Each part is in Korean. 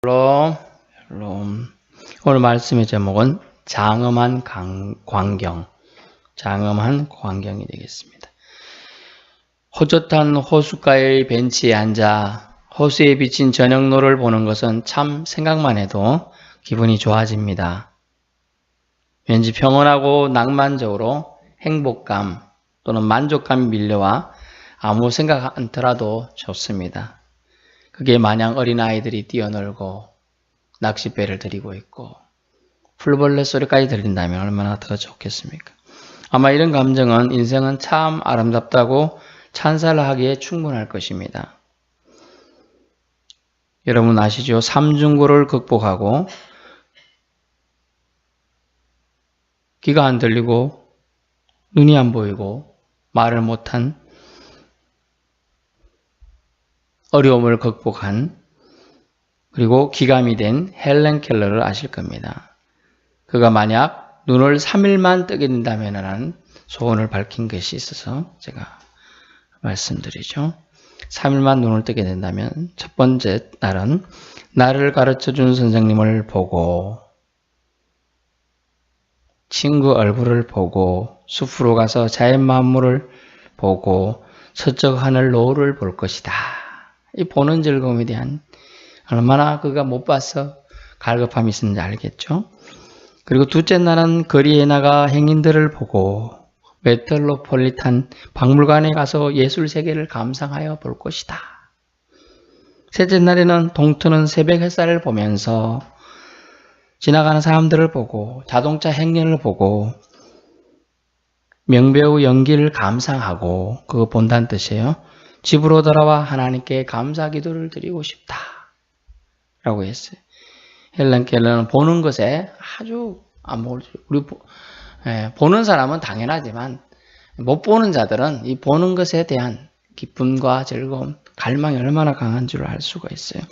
샬롬. 오늘 말씀의 제목은 장엄한 광경, 장엄한 광경이 되겠습니다. 호젓한 호숫가의 벤치에 앉아 호수에 비친 저녁노를 보는 것은 참 생각만 해도 기분이 좋아집니다. 왠지 평온하고 낭만적으로 행복감 또는 만족감이 밀려와 아무 생각 않더라도 좋습니다. 그게 마냥 어린아이들이 뛰어놀고 낚싯배를 들이고 있고 풀벌레 소리까지 들린다면 얼마나 더 좋겠습니까? 아마 이런 감정은 인생은 참 아름답다고 찬사를 하기에 충분할 것입니다. 여러분 아시죠? 삼중고를 극복하고 귀가 안 들리고 눈이 안 보이고 말을 못한 어려움을 극복한 그리고 기감이 된 헬렌 켈러를 아실 겁니다. 그가 만약 눈을 3일만 뜨게 된다면 하는 소원을 밝힌 것이 있어서 제가 말씀드리죠. 3일만 눈을 뜨게 된다면 첫 번째 날은 나를 가르쳐준 선생님을 보고 친구 얼굴을 보고 숲으로 가서 자연 만물을 보고 서쪽 하늘 노을을 볼 것이다. 이 보는 즐거움에 대한 얼마나 그가 못 봐서 갈급함이 있었는지 알겠죠. 그리고 둘째 날은 거리에 나가 행인들을 보고 메트로폴리탄 박물관에 가서 예술 세계를 감상하여 볼 것이다. 셋째 날에는 동트는 새벽 햇살을 보면서 지나가는 사람들을 보고 자동차 행렬을 보고 명배우 연기를 감상하고 그거 본다는 뜻이에요. 집으로 돌아와 하나님께 감사 기도를 드리고 싶다 라고 했어요. 헬렌 켈러는 보는 것에 아주 우리 보는 사람은 당연하지만 못 보는 자들은 이 보는 것에 대한 기쁨과 즐거움, 갈망이 얼마나 강한 줄 알 수가 있어요.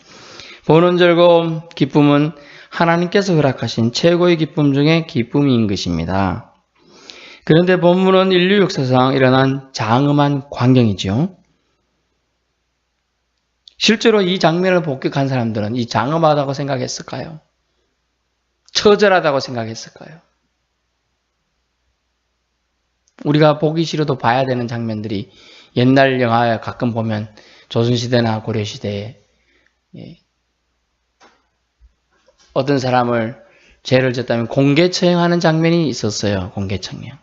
보는 즐거움, 기쁨은 하나님께서 허락하신 최고의 기쁨 중에 기쁨인 것입니다. 그런데 본문은 인류 역사상 일어난 장엄한 광경이죠. 실제로 이 장면을 목격한 사람들은 이 장엄하다고 생각했을까요? 처절하다고 생각했을까요? 우리가 보기 싫어도 봐야 되는 장면들이 옛날 영화에 가끔 보면 조선시대나 고려시대에 어떤 사람을 죄를 졌다면 공개처형하는 장면이 있었어요. 공개처형.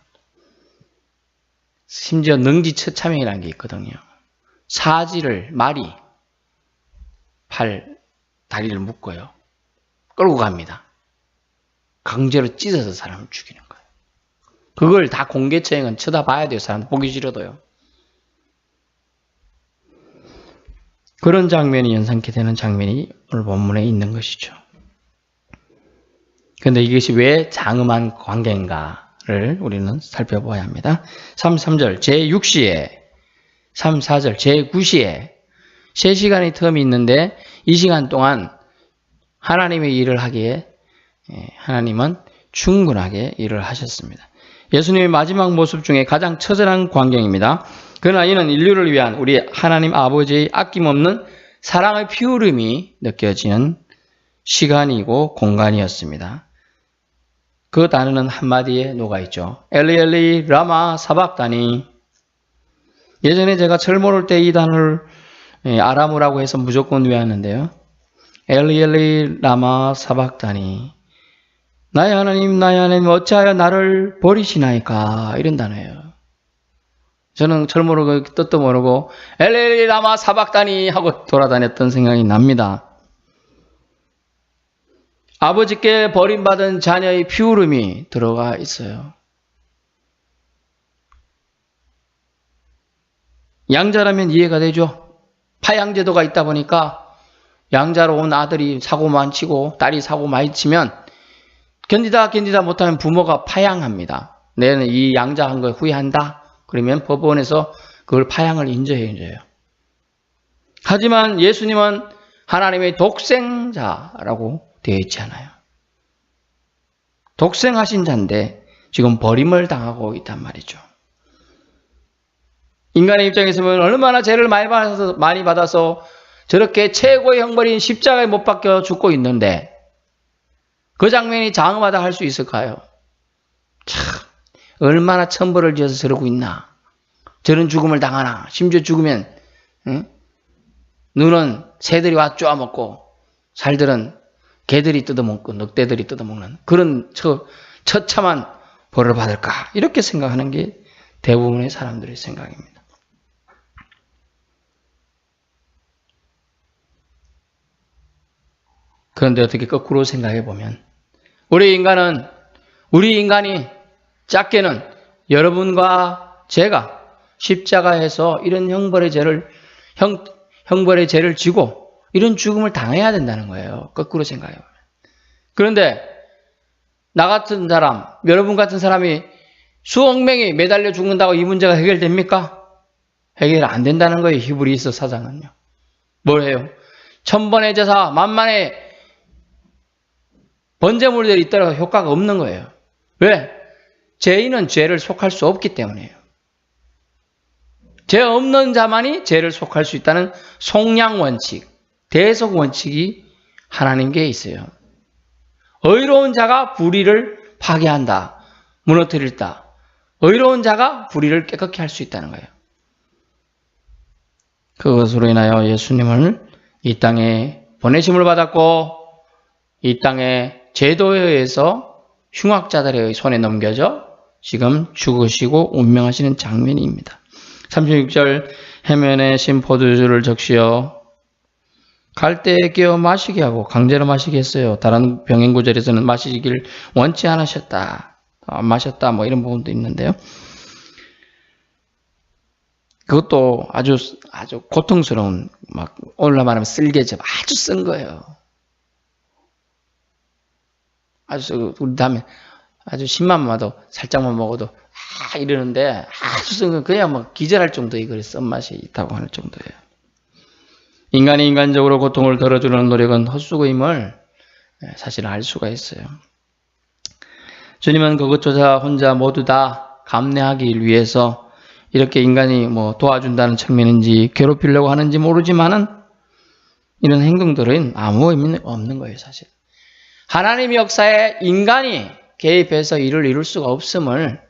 심지어 능지처참형이라는 게 있거든요. 사지를 말이 다리를 묶어요. 끌고 갑니다. 강제로 찢어서 사람을 죽이는 거예요. 그걸 다 공개처형은 쳐다봐야 돼요. 사람 보기 싫어도요. 그런 장면이 연상케 되는 장면이 오늘 본문에 있는 것이죠. 그런데 이것이 왜 장엄한 광경인가를 우리는 살펴봐야 합니다. 33절 제6시에 34절 제9시에 3시간의 텀이 있는데 이 시간 동안 하나님의 일을 하기에 하나님은 충분하게 일을 하셨습니다. 예수님의 마지막 모습 중에 가장 처절한 광경입니다. 그러나 이는 인류를 위한 우리 하나님 아버지의 아낌없는 사랑의 피우름이 느껴지는 시간이고 공간이었습니다. 그 단어는 한마디에 녹아있죠. 엘리 엘리 라마 사박다니. 예전에 제가 철모를 때 이 단어를 아람어라고 해서 무조건 외웠는데요. 엘리 엘리 라마 사박다니. 나의 하나님 어찌하여 나를 버리시나이까. 이런 단어예요. 저는 철모를 뜻도 모르고 엘리 엘리 라마 사박다니 하고 돌아다녔던 생각이 납니다. 아버지께 버림받은 자녀의 피울음이 들어가 있어요. 양자라면 이해가 되죠. 파양제도가 있다 보니까 양자로 온 아들이 사고 많이 치고 딸이 사고 많이 치면 견디다 못하면 부모가 파양합니다. 내는 이 양자한 거 후회한다. 그러면 법원에서 그걸 파양을 인정해줘요. 하지만 예수님은 하나님의 독생자라고 되어 있지 않아요. 독생하신 자인데 지금 버림을 당하고 있단 말이죠. 인간의 입장에서 보면 얼마나 죄를 많이 받아서 저렇게 최고의 형벌인 십자가에 못 박혀 죽고 있는데 그 장면이 장엄하다 할 수 있을까요? 참 얼마나 천벌을 지어서 저러고 있나. 저런 죽음을 당하나. 심지어 죽으면 눈은 새들이 와 쪼아먹고 살들은 개들이 뜯어먹고 늑대들이 뜯어먹는 그런 처참한 벌을 받을까. 이렇게 생각하는 게 대부분의 사람들의 생각입니다. 그런데 어떻게 거꾸로 생각해 보면 우리 인간이 작게는 여러분과 제가 십자가에서 이런 형벌의 죄를 지고 이런 죽음을 당해야 된다는 거예요. 거꾸로 생각해 보면. 그런데 나 같은 사람, 여러분 같은 사람이 수억 명이 매달려 죽는다고 이 문제가 해결됩니까? 해결 안 된다는 거예요. 히브리서 사장은요. 뭘 해요? 천번의 제사, 만만의 번제물들이 있더라도 효과가 없는 거예요. 왜? 죄인은 죄를 속할 수 없기 때문이에요. 죄 없는 자만이 죄를 속할 수 있다는 속량 원칙, 대속 원칙이 하나님께 있어요. 의로운 자가 불의를 파괴한다, 무너뜨린다. 의로운 자가 불의를 깨끗게 할 수 있다는 거예요. 그것으로 인하여 예수님을 이 땅에 보내심을 받았고 이 땅에 제도에 의해서 흉악자들의 손에 넘겨져 지금 죽으시고 운명하시는 장면입니다. 36절 해면에 신 포도주를 적시어 갈대에 끼워 마시게 하고 강제로 마시게 했어요. 다른 병행 구절에서는 마시길 원치 않으셨다. 마셨다 뭐 이런 부분도 있는데요. 그것도 아주 고통스러운 막 오늘날 말하면 쓸개즙 아주 쓴 거예요. 아주 우리 다음에 아주 신만 봐도 살짝만 먹어도 이러는데 아주 쓴 건 그냥 뭐 기절할 정도의 그 쓴맛이 있다고 하는 정도예요. 인간이 인간적으로 고통을 덜어주려는 노력은 헛수고임을 사실 알 수가 있어요. 주님은 그것조차 혼자 모두 다 감내하기 위해서 이렇게 인간이 뭐 도와준다는 측면인지 괴롭히려고 하는지 모르지만은 이런 행동들은 아무 의미는 없는 거예요, 사실. 하나님의 역사에 인간이 개입해서 일을 이룰 수가 없음을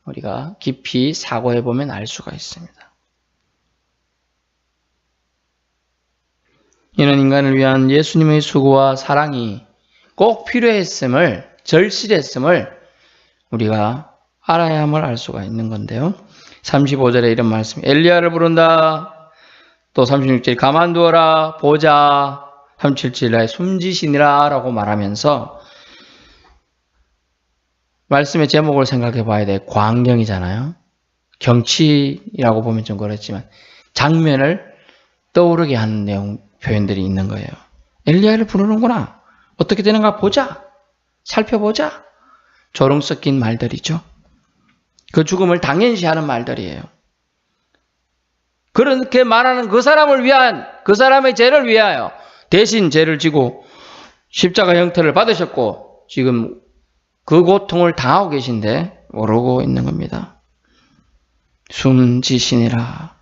우리가 깊이 사고해 보면 알 수가 있습니다. 이는 인간을 위한 예수님의 수고와 사랑이 꼭 필요했음을, 절실했음을 우리가 알아야 함을 알 수가 있는 건데요. 35절에 이런 말씀, 엘리야를 부른다. 또 36절에 가만두어라, 보자. 37절에 숨지시니라 라고 말하면서 말씀의 제목을 생각해 봐야 돼. 광경이잖아요. 경치라고 보면 좀 그렇지만 장면을 떠오르게 하는 내용, 표현들이 있는 거예요. 엘리야를 부르는구나. 어떻게 되는가 보자. 살펴보자. 조롱 섞인 말들이죠. 그 죽음을 당연시하는 말들이에요. 그렇게 말하는 그 사람을 위한, 그 사람의 죄를 위하여 대신 죄를 지고 십자가 형태를 받으셨고 지금 그 고통을 당하고 계신데 모르고 있는 겁니다. 숨지시니라.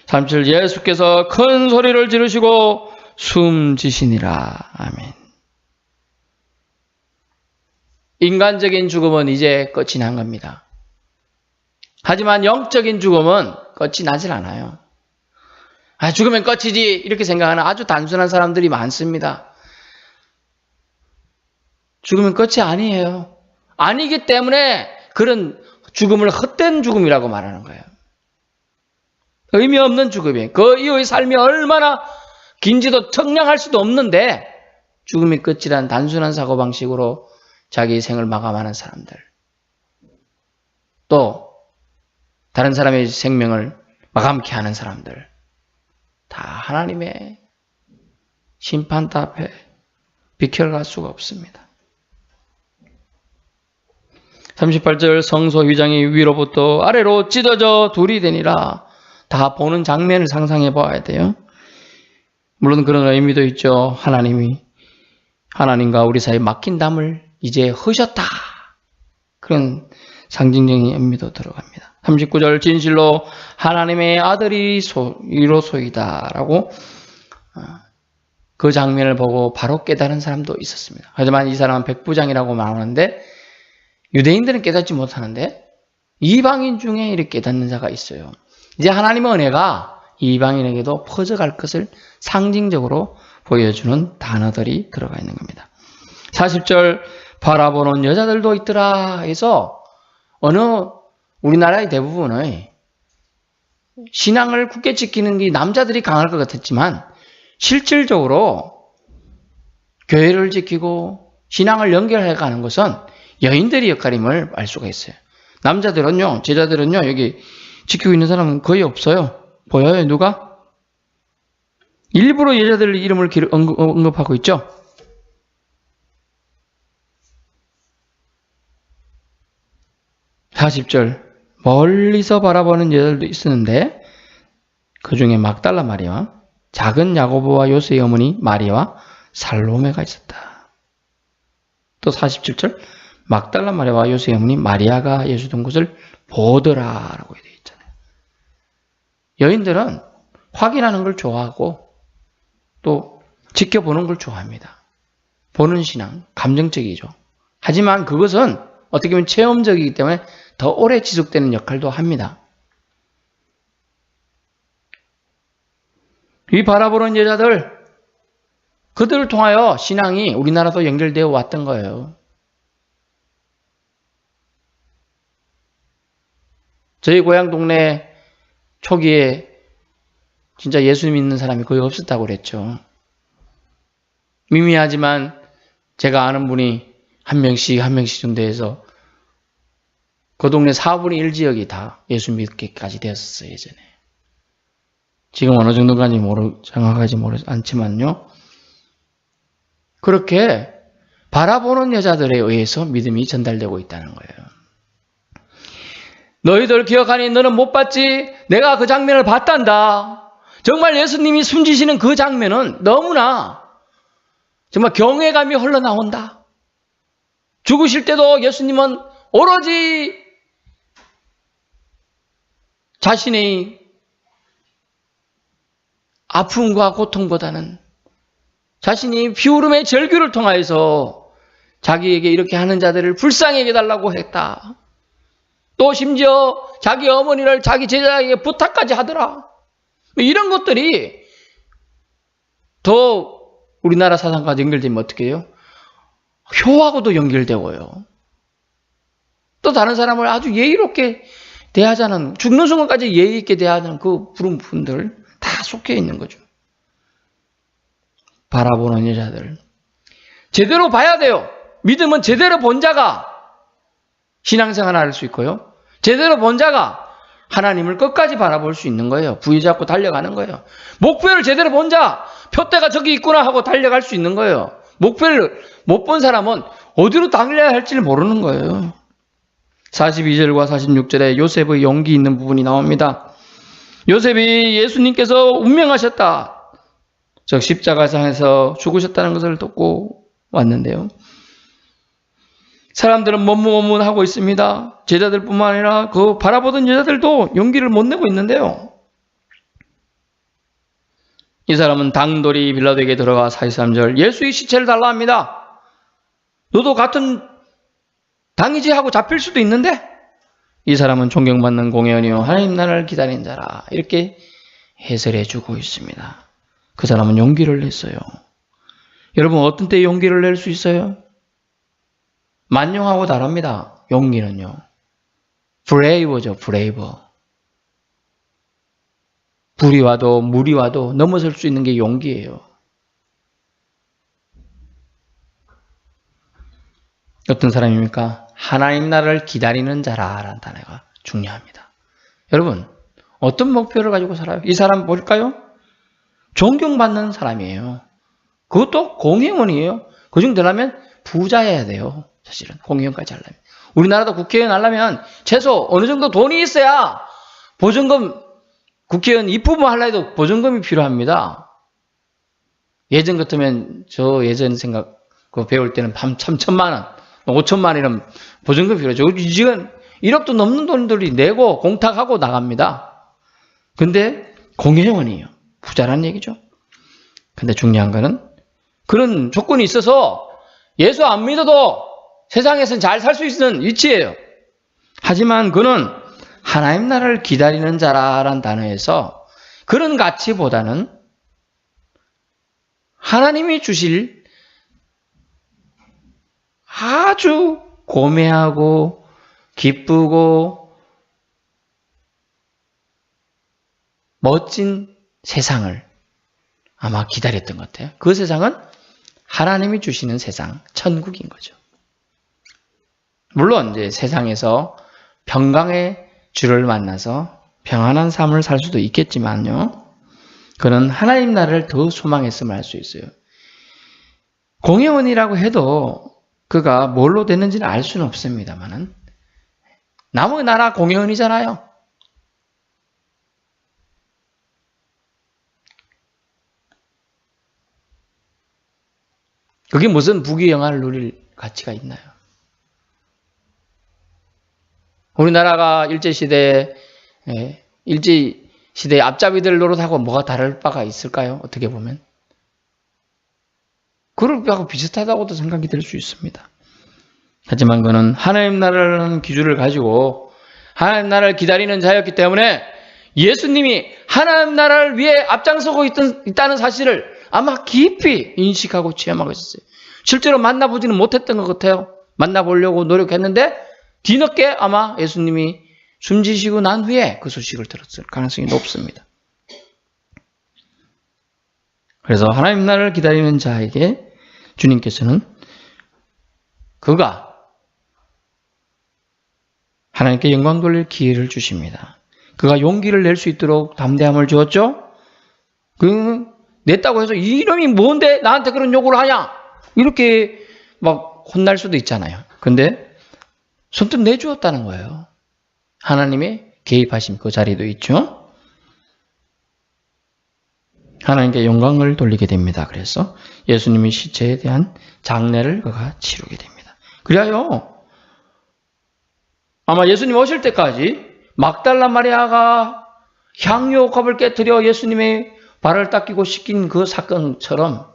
37 예수께서 큰 소리를 지르시고 숨지시니라. 아멘. 인간적인 죽음은 이제 끝이 난 겁니다. 하지만 영적인 죽음은 끝이 나질 않아요. 죽으면 끝이지 이렇게 생각하는 아주 단순한 사람들이 많습니다. 죽으면 끝이 아니에요. 아니기 때문에 그런 죽음을 헛된 죽음이라고 말하는 거예요. 의미 없는 죽음이에요. 그 이후의 삶이 얼마나 긴지도 청량할 수도 없는데 죽음이 끝이란 단순한 사고방식으로 자기 생을 마감하는 사람들, 또 다른 사람의 생명을 마감케 하는 사람들, 다 하나님의 심판대 앞에 비켜갈 수가 없습니다. 38절 성소 휘장이 위로부터 아래로 찢어져 둘이 되니라. 다 보는 장면을 상상해 봐야 돼요. 물론 그런 의미도 있죠. 하나님과 우리 사이에 막힌 담을 이제 허셨다. 그런 상징적인 의미도 들어갑니다. 39절 진실로 하나님의 아들이 이로소이다 라고 그 장면을 보고 바로 깨달은 사람도 있었습니다. 하지만 이 사람은 백부장이라고 말하는데 유대인들은 깨닫지 못하는데 이방인 중에 이렇게 깨닫는 자가 있어요. 이제 하나님의 은혜가 이방인에게도 퍼져갈 것을 상징적으로 보여주는 단어들이 들어가 있는 겁니다. 40절 바라보는 여자들도 있더라 해서 어느 우리나라의 대부분의 신앙을 굳게 지키는 게 남자들이 강할 것 같았지만 실질적으로 교회를 지키고 신앙을 연결해 가는 것은 여인들의 역할임을 알 수가 있어요. 남자들은요, 제자들은요, 여기 지키고 있는 사람은 거의 없어요. 보여요, 누가? 일부러 여자들 이름을 언급하고 있죠. (40절) 멀리서 바라보는 여자들도 있었는데 그 중에 막달라 마리아와 작은 야고보와 요새의 어머니 마리아와 살로메가 있었다. 또 47절 막달라 마리아와 요새의 어머니 마리아가 예수 둔 곳을 보더라라고 되어 있잖아요. 여인들은 확인하는 걸 좋아하고 또 지켜보는 걸 좋아합니다. 보는 신앙, 감정적이죠. 하지만 그것은 어떻게 보면 체험적이기 때문에 더 오래 지속되는 역할도 합니다. 이 바라보는 여자들, 그들을 통하여 신앙이 우리나라도 연결되어 왔던 거예요. 저희 고향 동네 초기에 진짜 예수 믿는 사람이 거의 없었다고 그랬죠. 미미하지만 제가 아는 분이 한 명씩 정도 해서 그 동네 4분의 1 지역이 다 예수 믿기까지 되었어요, 예전에. 지금 어느 정도까지 정확하지 않지만요. 그렇게 바라보는 여자들에 의해서 믿음이 전달되고 있다는 거예요. 너희들 기억하니 너는 못 봤지? 내가 그 장면을 봤단다. 정말 예수님이 숨지시는 그 장면은 너무나 정말 경외감이 흘러나온다. 죽으실 때도 예수님은 오로지 자신의 아픔과 고통보다는 자신이 피울음의 절규를 통하여서 자기에게 이렇게 하는 자들을 불쌍히 여겨달라고 했다. 또 심지어 자기 어머니를 자기 제자에게 부탁까지 하더라. 이런 것들이 더 우리나라 사상과 연결되면 어떻게 해요? 효하고도 연결되고요. 또 다른 사람을 아주 예의롭게 대하자는, 죽는 순간까지 예의 있게 대하자는 그 부분들 다 속해 있는 거죠. 바라보는 여자들. 제대로 봐야 돼요. 믿음은 제대로 본 자가 신앙생활을 할 수 있고요. 제대로 본 자가 하나님을 끝까지 바라볼 수 있는 거예요. 부여잡고 달려가는 거예요. 목표를 제대로 본 자, 표대가 저기 있구나 하고 달려갈 수 있는 거예요. 목표를 못 본 사람은 어디로 달려야 할지를 모르는 거예요. 42절과 46절에 요셉의 용기 있는 부분이 나옵니다. 요셉이 예수님께서 운명하셨다. 즉 십자가상에서 죽으셨다는 것을 듣고 왔는데요. 사람들은 머뭇머뭇하고 있습니다. 제자들뿐만 아니라 그 바라보던 여자들도 용기를 못 내고 있는데요. 이 사람은 당돌이 빌라도에게 들어가 43절 예수의 시체를 달라 합니다. 너도 같은 당이지 하고 잡힐 수도 있는데 이 사람은 존경받는 공회원이요 하나님 나라를 기다린 자라 이렇게 해설해 주고 있습니다. 그 사람은 용기를 냈어요. 여러분 어떤 때 용기를 낼 수 있어요? 만용하고 다릅니다. 용기는요. 브레이버죠. 브레이버. 불이 와도 물이 와도 넘어설 수 있는 게 용기예요. 어떤 사람입니까? 하나님 나라를 기다리는 자라라는 단어가 중요합니다. 여러분 어떤 목표를 가지고 살아요? 이 사람 뭘까요? 존경받는 사람이에요. 그것도 공회원이에요. 그중 들어가면 부자여야 돼요. 사실은 공회원까지 하려면. 우리나라도 국회의원 하려면 최소 어느 정도 돈이 있어야 보증금 국회의원 입후보 하려 해도 보증금이 필요합니다. 예전 같으면 저 예전 생각 그 배울 때는 참 1,000만 원, 5천만 원이면 보증금 필요하죠. 지금 1억도 넘는 돈들이 내고 공탁하고 나갑니다. 근데 공회원이에요. 부자란 얘기죠. 근데 중요한 거는 그런 조건이 있어서 예수 안 믿어도 세상에서는 잘 살 수 있는 위치예요. 하지만 그는 하나님 나라를 기다리는 자라는 단어에서 그런 가치보다는 하나님이 주실 아주 고매하고 기쁘고 멋진 세상을 아마 기다렸던 것 같아요. 그 세상은 하나님이 주시는 세상, 천국인 거죠. 물론 이제 세상에서 평강의 주를 만나서 평안한 삶을 살 수도 있겠지만요. 그는 하나님 나라를 더 소망했음을 알 수 있어요. 공회원이라고 해도 그가 뭘로 됐는지는 알 수는 없습니다만은 남의 나라 공회원이잖아요. 그게 무슨 부귀영화를 누릴 가치가 있나요? 우리나라가 일제시대에 앞잡이들 노릇하고 뭐가 다를 바가 있을까요? 어떻게 보면. 그룹하고 비슷하다고도 생각이 될 수 있습니다. 하지만 그는 하나님 나라라는 기준을 가지고 하나님 나라를 기다리는 자였기 때문에 예수님이 하나님 나라를 위해 앞장서고 있다는 사실을 아마 깊이 인식하고 체험하고 있었어요. 실제로 만나보지는 못했던 것 같아요. 만나보려고 노력했는데 뒤늦게 아마 예수님이 숨지시고 난 후에 그 소식을 들었을 가능성이 높습니다. 그래서 하나님 나라를 기다리는 자에게 주님께서는 그가 하나님께 영광 돌릴 기회를 주십니다. 그가 용기를 낼 수 있도록 담대함을 주었죠. 냈다고 해서 이놈이 뭔데 나한테 그런 요구를 하냐? 이렇게 막 혼날 수도 있잖아요. 근데 선뜻 내주었다는 거예요. 하나님의 개입하심 그 자리도 있죠. 하나님께 영광을 돌리게 됩니다. 그래서 예수님의 시체에 대한 장례를 그가 치르게 됩니다. 그래요. 아마 예수님 오실 때까지 막달라 마리아가 향유 컵을 깨뜨려 예수님의 발을 닦이고 씻긴 그 사건처럼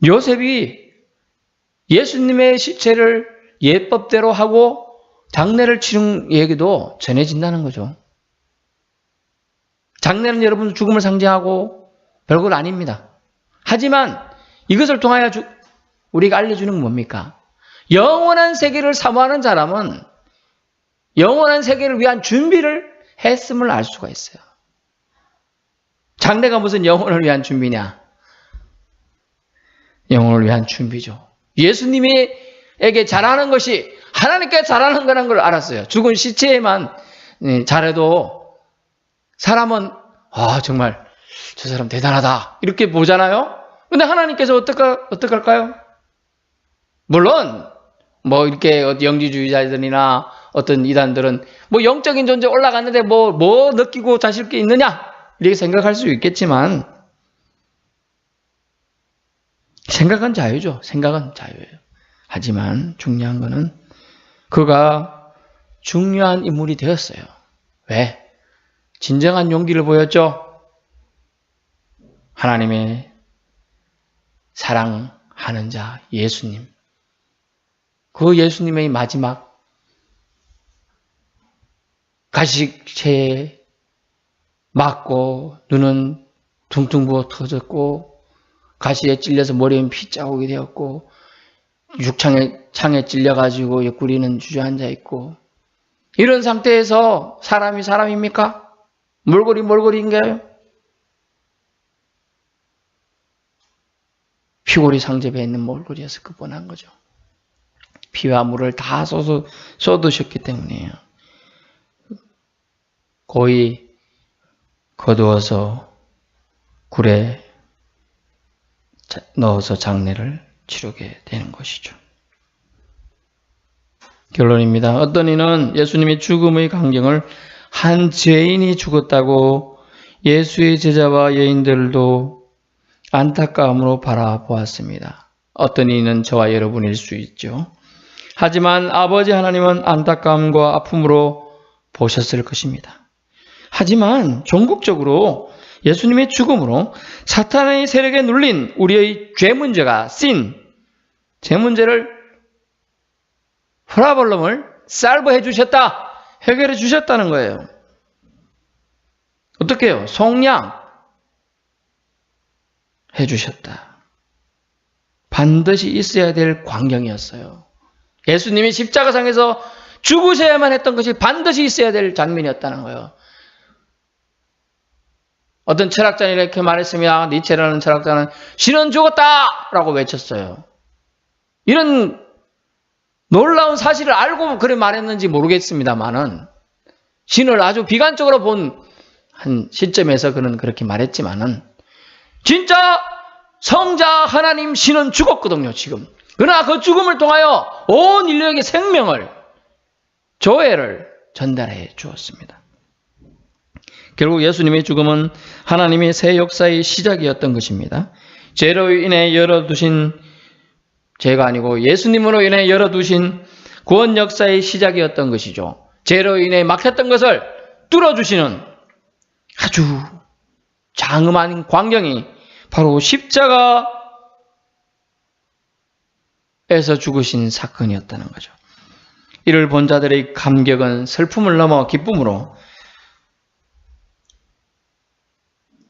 요셉이 예수님의 시체를 예법대로 하고 장례를 치른 얘기도 전해진다는 거죠. 장례는 여러분 죽음을 상징하고 별것 아닙니다. 하지만 이것을 통하여 우리가 알려주는 건 뭡니까? 영원한 세계를 사모하는 사람은 영원한 세계를 위한 준비를 했음을 알 수가 있어요. 장례가 무슨 영혼을 위한 준비냐? 영혼을 위한 준비죠. 예수님에게 잘하는 것이 하나님께 잘하는 거라는 걸 알았어요. 죽은 시체에만 잘해도 사람은 정말 저 사람 대단하다 이렇게 보잖아요. 근데 하나님께서 어떡할까요? 물론 뭐 이렇게 영지주의자들이나 어떤 이단들은 뭐 영적인 존재 올라갔는데 뭐 느끼고 자실 게 있느냐 이렇게 생각할 수 있겠지만 생각은 자유죠. 생각은 자유예요. 하지만 중요한 거는 그가 중요한 인물이 되었어요. 왜? 진정한 용기를 보였죠. 하나님의 사랑하는 자 예수님. 그 예수님의 마지막 가시체에 맞고 눈은 퉁퉁 부어 터졌고 가시에 찔려서 머리엔 피자국이 되었고 창에 찔려가지고 옆구리는 주저앉아 있고 이런 상태에서 사람이 사람입니까? 몰골인가요? 피골이 상접해 있는 몰골이어서 뻔한 거죠. 피와 물을 다 쏟으셨기 때문이에요. 고이 거두어서 굴에 넣어서 장례를 치르게 되는 것이죠. 결론입니다. 어떤 이는 예수님의 죽음의 광경을 한 죄인이 죽었다고 예수의 제자와 여인들도 안타까움으로 바라보았습니다. 어떤 이는 저와 여러분일 수 있죠. 하지만 아버지 하나님은 안타까움과 아픔으로 보셨을 것입니다. 하지만 종국적으로 예수님의 죽음으로 사탄의 세력에 눌린 우리의 죄 문제가 제 문제를 프라블럼을 살브해 주셨다. 해결해 주셨다는 거예요. 어떻게 해요? 속량 해 주셨다. 반드시 있어야 될 광경이었어요. 예수님이 십자가상에서 죽으셔야만 했던 것이 반드시 있어야 될 장면이었다는 거예요. 어떤 철학자는 이렇게 말했습니다. 니체라는 철학자는 신은 죽었다! 라고 외쳤어요. 이런 놀라운 사실을 알고 그래 말했는지 모르겠습니다만은 신을 아주 비관적으로 본 한 시점에서 그는 그렇게 말했지만은 진짜 성자 하나님 신은 죽었거든요, 지금. 그러나 그 죽음을 통하여 온 인류에게 생명을, 조회를 전달해 주었습니다. 결국 예수님의 죽음은 하나님의 새 역사의 시작이었던 것입니다. 죄로 인해 열어두신, 죄가 아니고 예수님으로 인해 열어두신 구원 역사의 시작이었던 것이죠. 죄로 인해 막혔던 것을 뚫어주시는 아주 장엄한 광경이 바로 십자가에서 죽으신 사건이었다는 거죠. 이를 본 자들의 감격은 슬픔을 넘어 기쁨으로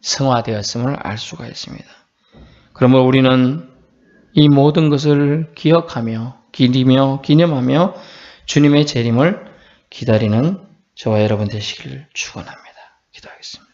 성화되었음을 알 수가 있습니다. 그러므로 우리는 이 모든 것을 기억하며 기념하며 주님의 재림을 기다리는 저와 여러분 되시기를 축원합니다. 기도하겠습니다.